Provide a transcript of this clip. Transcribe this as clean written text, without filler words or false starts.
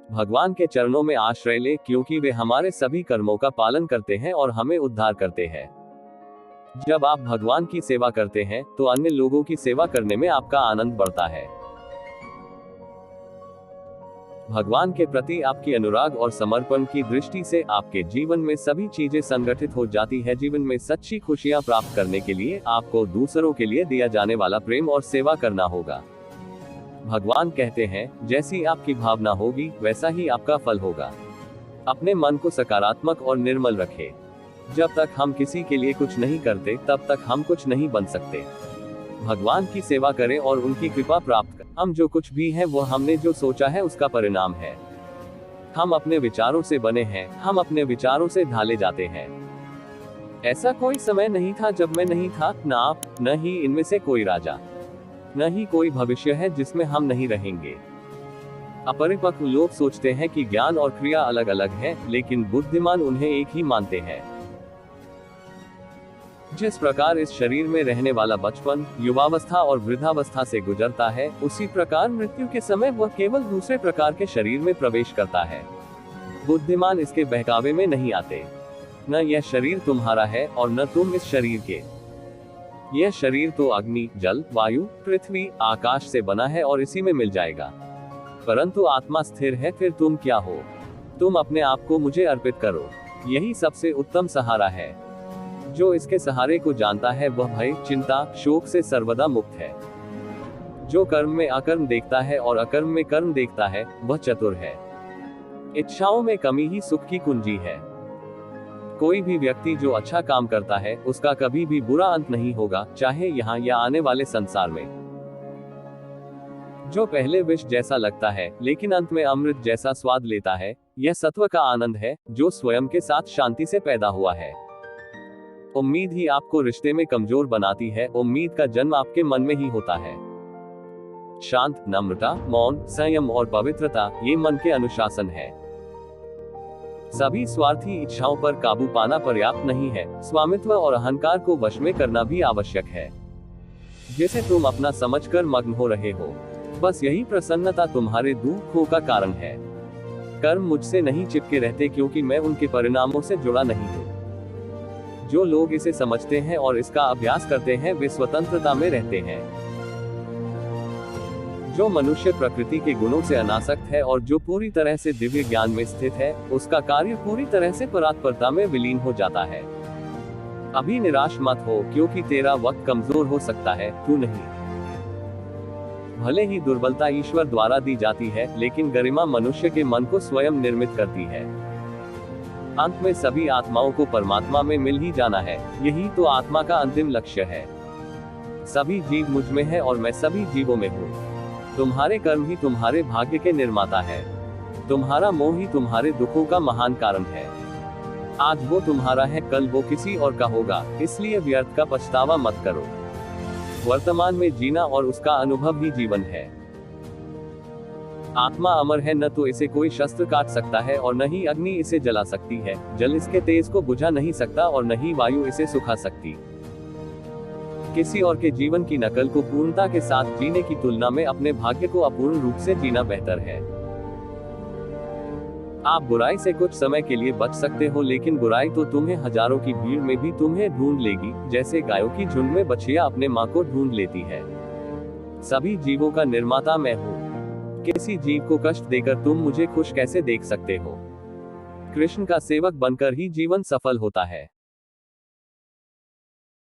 भगवान के चरणों में आश्रय ले, क्योंकि वे हमारे सभी कर्मों का पालन करते हैं और हमें उद्धार करते हैं। जब आप भगवान की सेवा करते हैं तो अन्य लोगों की सेवा करने में आपका आनंद बढ़ता है। भगवान के प्रति आपकी अनुराग और समर्पण की दृष्टि से आपके जीवन में सभी चीजें संगठित हो जाती है। जीवन में सच्ची खुशियां प्राप्त करने के लिए आपको दूसरों के लिए दिया जाने वाला प्रेम और सेवा करना होगा। भगवान कहते हैं, जैसी आपकी भावना होगी वैसा ही आपका फल होगा। अपने मन को सकारात्मक और निर्मल रखें। जब तक हम किसी के लिए कुछ नहीं करते तब तक हम कुछ नहीं बन सकते। भगवान की सेवा करें और उनकी कृपा प्राप्त करें। हम जो कुछ भी हैं वो हमने जो सोचा है उसका परिणाम है। हम अपने विचारों से बने हैं, हम अपने विचारों से ढाले जाते हैं। ऐसा कोई समय नहीं था जब मैं नहीं था, न आप, न ही इनमें से कोई राजा, न ही कोई भविष्य है जिसमें हम नहीं रहेंगे। अपरिपक्व लोग सोचते हैं कि ज्ञान और क्रिया अलग अलग है, लेकिन बुद्धिमान उन्हें एक ही मानते हैं। जिस प्रकार इस शरीर में रहने वाला बचपन, युवावस्था और वृद्धावस्था से गुजरता है, उसी प्रकार मृत्यु के समय वह केवल दूसरे प्रकार के शरीर में प्रवेश करता है। बुद्धिमान इसके बहकावे में नहीं आते। न यह शरीर तुम्हारा है और न तुम इस शरीर के। यह शरीर तो अग्नि, जल, वायु, पृथ्वी, आकाश से बना है और इसी में मिल जाएगा। परंतु आत्मा स्थिर है। फिर तुम क्या हो? तुम अपने आप को मुझे अर्पित करो। यही सबसे उत्तम सहारा है। जो इसके सहारे को जानता है वह भय, चिंता, शोक से सर्वदा मुक्त है। जो कर्म में अकर्म देखता है और अकर्म में कर्म देखता है, वह चतुर है। इच्छाओं में कमी ही सुख की कुंजी है। कोई भी व्यक्ति जो अच्छा काम करता है उसका कभी भी बुरा अंत नहीं होगा, चाहे यहाँ या आने वाले संसार में। जो पहले विष जैसा लगता है लेकिन अंत में अमृत जैसा स्वाद लेता है, यह सत्व का आनंद है जो स्वयं के साथ शांति से पैदा हुआ है। उम्मीद ही आपको रिश्ते में कमजोर बनाती है। उम्मीद का जन्म आपके मन में ही होता है। शांत, नम्रता, मौन, संयम और पवित्रता, ये मन के अनुशासन है। सभी स्वार्थी इच्छाओं पर काबू पाना पर्याप्त नहीं है। स्वामित्व और अहंकार को वश में करना भी आवश्यक है। जिसे तुम अपना समझकर मग्न हो रहे हो, बस यही प्रसन्नता तुम्हारे दुखों का कारण है। कर्म मुझसे नहीं चिपके रहते क्योंकि मैं उनके परिणामों से जुड़ा नहीं हूँ। जो लोग इसे समझते हैं और इसका अभ्यास करते हैं वे स्वतंत्रता में रहते हैं। जो मनुष्य प्रकृति के गुणों से अनासक्त है और जो पूरी तरह से दिव्य ज्ञान में स्थित है, उसका कार्य पूरी तरह से परात्परता में विलीन हो जाता है। अभी निराश मत हो, क्योंकि तेरा वक्त कमजोर हो सकता है, तू नहीं। भले ही दुर्बलता ईश्वर द्वारा दी जाती है, लेकिन गरिमा मनुष्य के मन को स्वयं निर्मित करती है। अंत में सभी आत्माओं को परमात्मा में मिल ही जाना है। यही तो आत्मा का अंतिम लक्ष्य है। सभी जीव मुझ में है और मैं सभी जीवों में हूँ। तुम्हारे कर्म ही तुम्हारे भाग्य के निर्माता है। तुम्हारा मोह ही तुम्हारे दुखों का महान कारण है। आज वो तुम्हारा है, कल वो किसी और का होगा, इसलिए व्यर्थ का पछतावा मत करो। वर्तमान में जीना और उसका अनुभव ही जीवन है। आत्मा अमर है, न तो इसे कोई शस्त्र काट सकता है और न ही अग्नि इसे जला सकती है। जल इसके तेज को बुझा नहीं सकता और न ही वायु इसे सुखा सकती। किसी और के जीवन की नकल को पूर्णता के साथ जीने की तुलना में अपने भाग्य को अपूर्ण रूप से जीना बेहतर है। आप बुराई से कुछ समय के लिए बच सकते हो, लेकिन बुराई तो तुम्हें हजारों की भीड़ में भी तुम्हें ढूंढ लेगी, जैसे गायों की झुंड में बछिया अपने मां को ढूंढ लेती है। सभी जीवों का निर्माता मैं हूँ। किसी जीव को कष्ट देकर तुम मुझे खुश कैसे देख सकते हो? कृष्ण का सेवक बनकर ही जीवन सफल होता है।